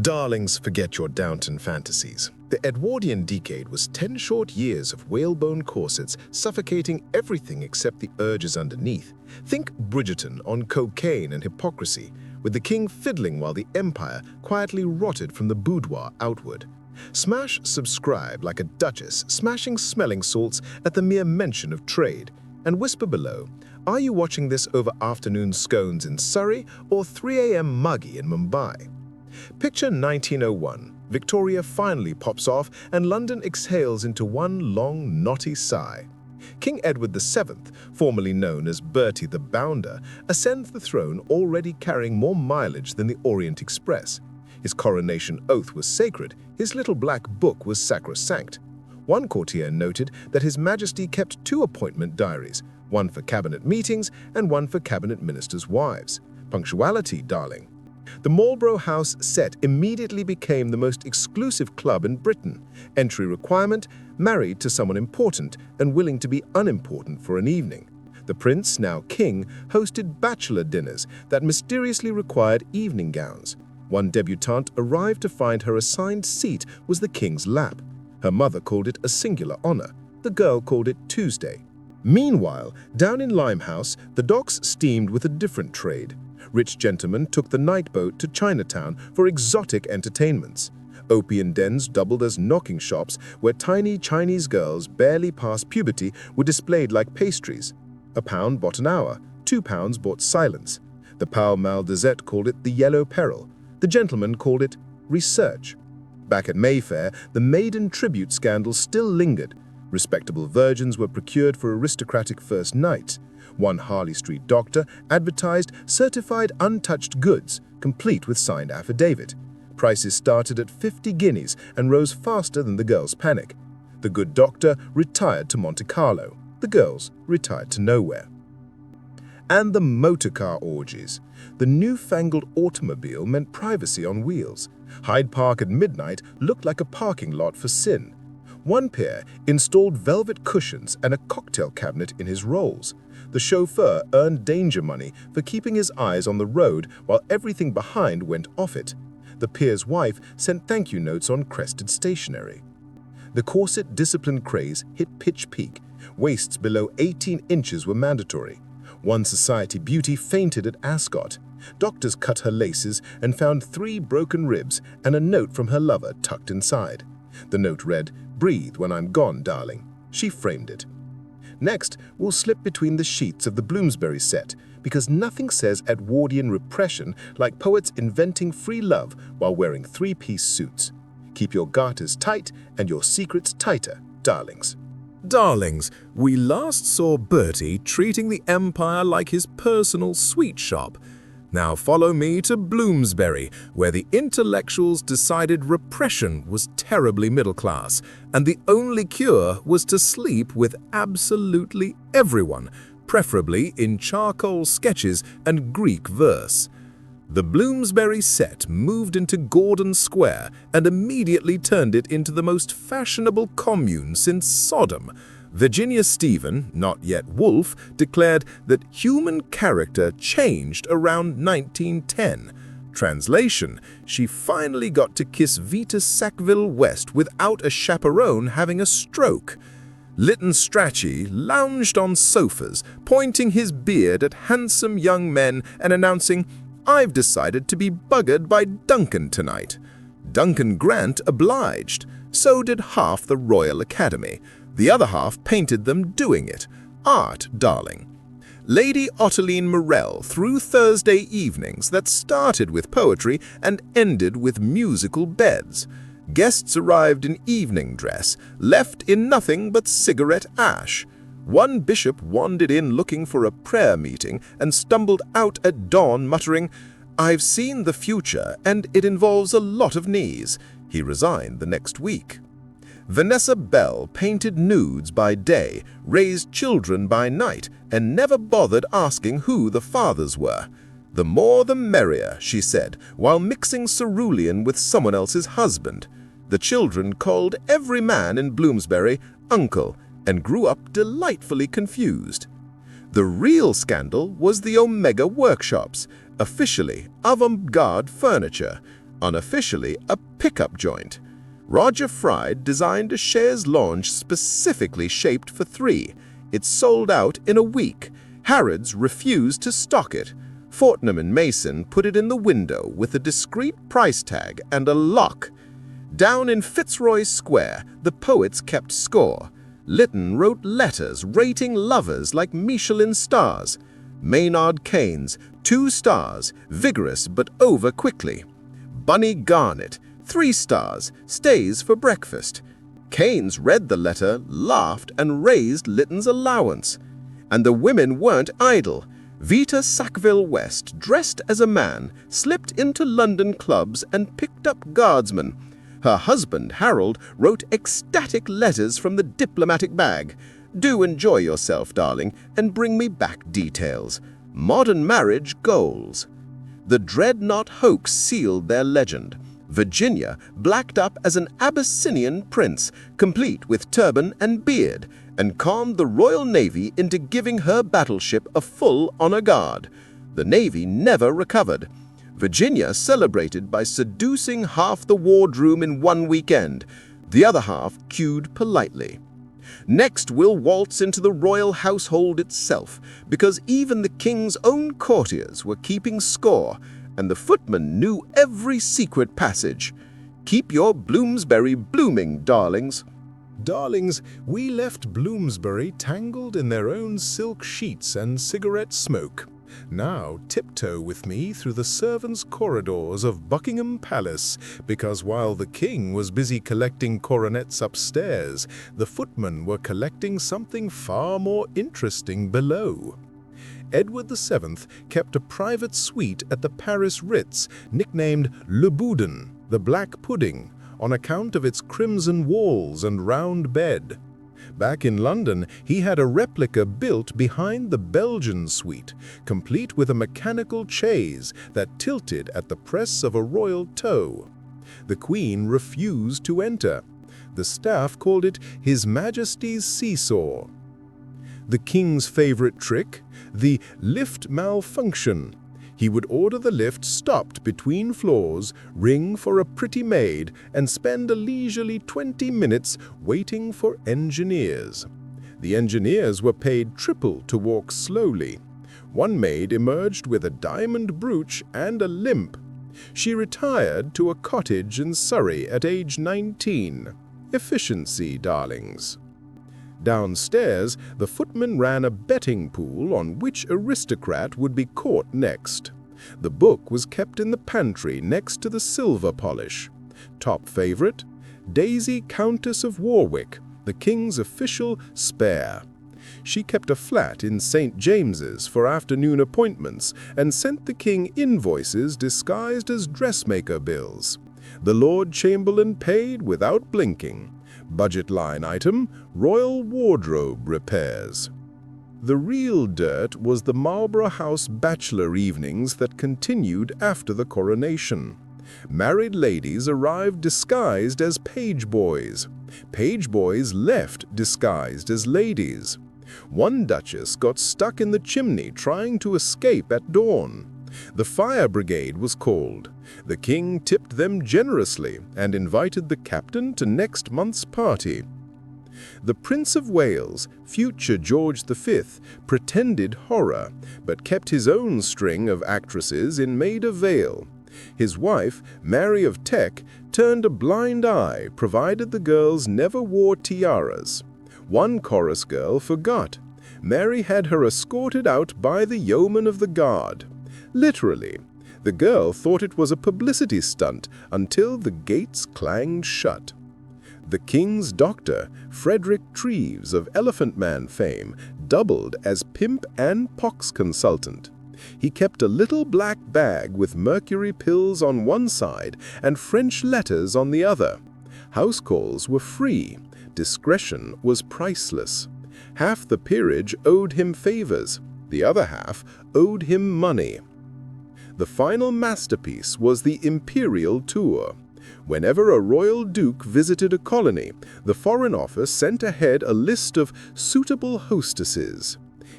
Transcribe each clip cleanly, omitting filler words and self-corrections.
Darlings, forget your Downton fantasies. The Edwardian decade was 10 short years of whalebone corsets suffocating everything except the urges underneath. Think Bridgerton on cocaine and hypocrisy, with the king fiddling while the empire quietly rotted from the boudoir outward. Smash subscribe like a duchess, smashing smelling salts at the mere mention of trade. And whisper below, are you watching this over afternoon scones in Surrey or 3 a.m. muggy in Mumbai? Picture 1901. Victoria finally pops off and London exhales into one long, knotty sigh. King Edward VII, formerly known as Bertie the Bounder, ascends the throne already carrying more mileage than the Orient Express. His coronation oath was sacred, his little black book was sacrosanct. One courtier noted that His Majesty kept 2 appointment diaries, one for cabinet meetings and one for cabinet ministers' wives. Punctuality, darling. The Marlborough House set immediately became the most exclusive club in Britain. Entry requirement, married to someone important and willing to be unimportant for an evening. The prince, now king, hosted bachelor dinners that mysteriously required evening gowns. One debutante arrived to find her assigned seat was the king's lap. Her mother called it a singular honor. The girl called it Tuesday. Meanwhile, down in Limehouse, the docks steamed with a different trade. Rich gentlemen took the night boat to Chinatown for exotic entertainments. Opium dens doubled as knocking shops where tiny Chinese girls barely past puberty were displayed like pastries. £1 bought an hour, £2 bought silence. The Pall Mall Gazette called it the Yellow Peril. The gentleman called it research. Back at Mayfair, the maiden tribute scandal still lingered. Respectable virgins were procured for aristocratic first nights. One Harley Street doctor advertised certified untouched goods, complete with signed affidavit. Prices started at 50 guineas and rose faster than the girls' panic. The good doctor retired to Monte Carlo. The girls retired to nowhere. And the motorcar orgies. The newfangled automobile meant privacy on wheels. Hyde Park at midnight looked like a parking lot for sin. One pair installed velvet cushions and a cocktail cabinet in his Rolls. The chauffeur earned danger money for keeping his eyes on the road while everything behind went off it. The peer's wife sent thank you notes on crested stationery. The corset discipline craze hit pitch peak. Waists below 18 inches were mandatory. One society beauty fainted at Ascot. Doctors cut her laces and found 3 broken ribs and a note from her lover tucked inside. The note read, "Breathe when I'm gone, darling." She framed it. Next, we'll slip between the sheets of the Bloomsbury set, because nothing says Edwardian repression like poets inventing free love while wearing 3-piece suits. Keep your garters tight and your secrets tighter, darlings. Darlings, we last saw Bertie treating the empire like his personal sweet shop. Now follow me to Bloomsbury, where the intellectuals decided repression was terribly middle class, and the only cure was to sleep with absolutely everyone, preferably in charcoal sketches and Greek verse. The Bloomsbury set moved into Gordon Square and immediately turned it into the most fashionable commune since Sodom. Virginia Stephen, not yet Woolf, declared that human character changed around 1910. Translation: she finally got to kiss Vita Sackville West without a chaperone having a stroke. Lytton Strachey lounged on sofas, pointing his beard at handsome young men and announcing, "I've decided to be buggered by Duncan tonight." Duncan Grant obliged. So did half the Royal Academy. The other half painted them doing it. Art, darling. Lady Ottiline Morell threw Thursday evenings that started with poetry and ended with musical beds. Guests arrived in evening dress, left in nothing but cigarette ash. One bishop wandered in looking for a prayer meeting and stumbled out at dawn muttering, "I've seen the future and it involves a lot of knees." He resigned the next week. Vanessa Bell painted nudes by day, raised children by night, and never bothered asking who the fathers were. "The more the merrier," she said, while mixing cerulean with someone else's husband. The children called every man in Bloomsbury uncle and grew up delightfully confused. The real scandal was the Omega workshops, officially avant-garde furniture. unofficially a pickup joint. Roger Fried designed a chaise lounge specifically shaped for three. It sold out in a week. Harrods refused to stock it. Fortnum and Mason put it in the window with a discreet price tag and a lock. Down in Fitzroy Square, the poets kept score. Lytton wrote letters rating lovers like Michelin stars. Maynard Keynes, 2 stars, vigorous but over quickly. Bunny Garnett, 3 stars, stays for breakfast. Keynes read the letter, laughed, and raised Lytton's allowance. And the women weren't idle. Vita Sackville-West, dressed as a man, slipped into London clubs and picked up guardsmen. Her husband, Harold, wrote ecstatic letters from the diplomatic bag. Do enjoy yourself, darling, and bring me back details. Modern marriage goals. The Dreadnought hoax sealed their legend. Virginia blacked up as an Abyssinian prince, complete with turban and beard, and calmed the Royal Navy into giving her battleship a full honor guard. The Navy never recovered. Virginia celebrated by seducing half the wardroom in one weekend, the other half queued politely. Next, we'll waltz into the royal household itself, because even the king's own courtiers were keeping score, and the footman knew every secret passage. Keep your Bloomsbury blooming, darlings. Darlings, we left Bloomsbury tangled in their own silk sheets and cigarette smoke. Now tiptoe with me through the servants' corridors of Buckingham Palace, because while the king was busy collecting coronets upstairs, the footmen were collecting something far more interesting below. Edward VII kept a private suite at the Paris Ritz, nicknamed Le Boudin, the Black Pudding, on account of its crimson walls and round bed. Back in London, he had a replica built behind the Belgian suite, complete with a mechanical chaise that tilted at the press of a royal toe. The Queen refused to enter. The staff called it His Majesty's seesaw. The King's favorite trick? The lift malfunction. He would order the lift stopped between floors, ring for a pretty maid, and spend a leisurely 20 minutes waiting for engineers. The engineers were paid triple to walk slowly. One maid emerged with a diamond brooch and a limp. She retired to a cottage in Surrey at age 19. Efficiency, darlings. Downstairs, the footman ran a betting pool on which aristocrat would be caught next. The book was kept in the pantry next to the silver polish. Top favorite? Daisy, Countess of Warwick, the king's official spare. She kept a flat in St. James's for afternoon appointments and sent the king invoices disguised as dressmaker bills. The Lord Chamberlain paid without blinking. Budget line item, royal wardrobe repairs. The real dirt was the Marlborough House bachelor evenings that continued after the coronation. Married ladies arrived disguised as page boys. Page boys left disguised as ladies. One duchess got stuck in the chimney trying to escape at dawn. The fire brigade was called. The king tipped them generously and invited the captain to next month's party. The Prince of Wales, future George V, pretended horror, but kept his own string of actresses in Maida Vale. His wife, Mary of Teck, turned a blind eye provided the girls never wore tiaras. One chorus girl forgot. Mary had her escorted out by the yeoman of the guard. Literally, the girl thought it was a publicity stunt until the gates clanged shut. The king's doctor, Frederick Treves of Elephant Man fame, doubled as pimp and pox consultant. He kept a little black bag with mercury pills on one side and French letters on the other. House calls were free. Discretion was priceless. Half the peerage owed him favors. The other half owed him money. The final masterpiece was the imperial tour. Whenever a royal duke visited a colony, the Foreign Office sent ahead a list of suitable hostesses.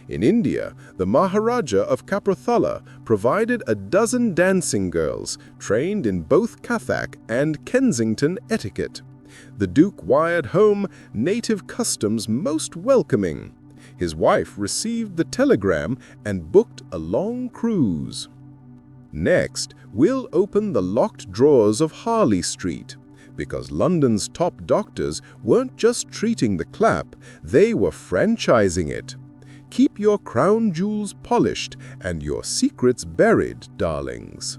In India, the Maharaja of Kapurthala provided a dozen dancing girls trained in both Kathak and Kensington etiquette. The Duke wired home native customs most welcoming. His wife received the telegram and booked a long cruise. Next, we'll open the locked drawers of Harley Street, because London's top doctors weren't just treating the clap, they were franchising it. Keep your crown jewels polished and your secrets buried, darlings.